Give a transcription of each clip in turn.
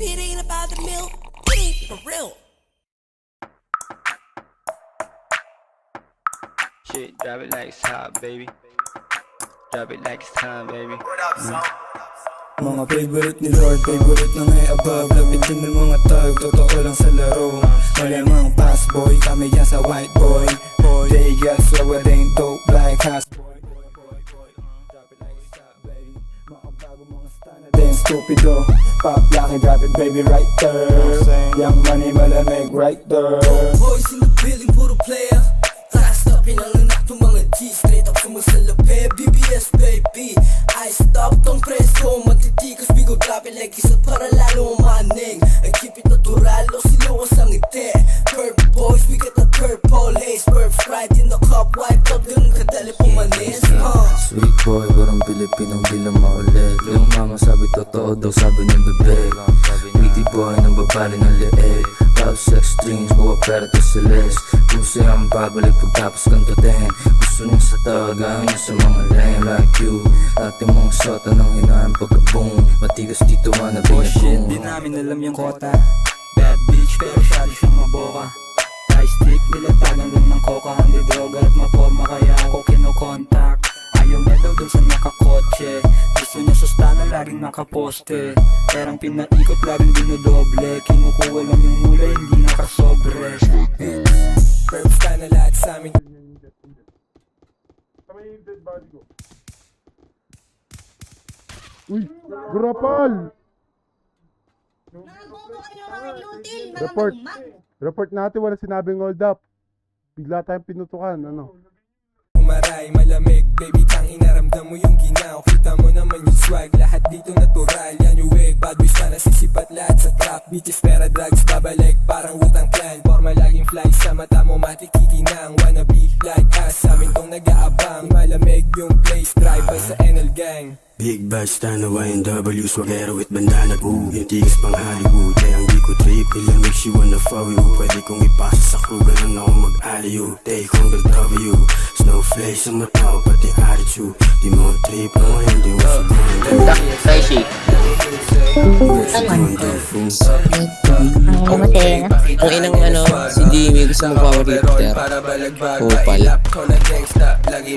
If it ain't about the milk, it ain't for real. Shit, drop it like it's hot, baby. Drop it like it's time, baby. Mga favorite ni Lord, favorite na may above. Lapitin ng mga tag, totoo lang sa laro. Malamang pass boy, kami yan sa white boy. They got slower than dope like has boy. Drop it like it's hot, baby. Mga bago mga standard then stupido. Pop laki, drop it baby right there. Young money malamig right there. Boys in the building, puro player. Last up, pinanganak ng mga G. Straight up sumasalape, BBS baby. I stop tong preso, matitikas. Bigo drop it like isa para lalo umaning. I keep it natural, o siluwas ang ngiti. Purple boys, we got the purple haze. Perf right in the cup, wipe out. Ganun kadali pumanis, Sweet boy, parang Pilipinong di lang maulit. Yung mama sabi totoo daw, sabi ng bebek. Witty boy, nang babali ng leeg. Love sex dreams, buwa pera to silis. Puso ang babalik pagtapos kang tutin. Gusto niya sa tawagan niya sa mga lame like you. Dati mong sota nang hinaan pagka-boom. Matigas dito man na Shit, binabong. di namin alam yung kota. Bad bitch, pero syado siyang maboka. High stick, nilatagan lang ng coca. Hindi droga at maporma, kaya ako kinokontak. Ayaw niya daw dun sa nakakotse. Gusto niya sa stana, laging nakaposte. Perang pinaikot, laging dinodoble. Kinukuha lang yung mula, hindi nakasobre. Perps ka na lahat sa amin. Uy, Grapal! Report. Report natin, wala sinabing hold up. Bigla tayong pinutukan, ano? Umaray, malamig, baby, tang inaramdam mo yung ginaw. Kita mo naman yung swag, lahat dito natural. Yan yung wig, bad boys na nasisipat lahat sa trap. Bitches, pera, drugs, babalik, parang Wu-Tang Clan. Forma laging fly sa mata mo, matikikinang. Wanna be like us, amin tong nag-aabang. Malamig yung place, drive by sa NL Gang. Big Bash, Tanawa and W, swagero with bandana, ooh. Yung tigas pang Hollywood, kaya ang di ko trip. Ilang mix you wanna follow you. Pwede kong ipasa sa crew, ganun ako mag-aliyo. Take on the W, snowflake sa mata ko, pati attitude. Di mo trip, ang hindi mo siguro. Crazy. Ang inang ano, si Jimmy gusto mo powerlifter. Kupal.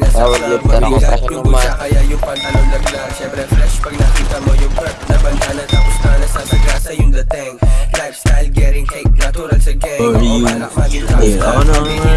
Powerlifter ako sa normal. Kaya yung pantalon laglag. Siyempre fresh pag nakita mo yung perp na bandana. Tapos na nasasagasa yung dating. Lifestyle getting cake, natural sa gang. Ako na nga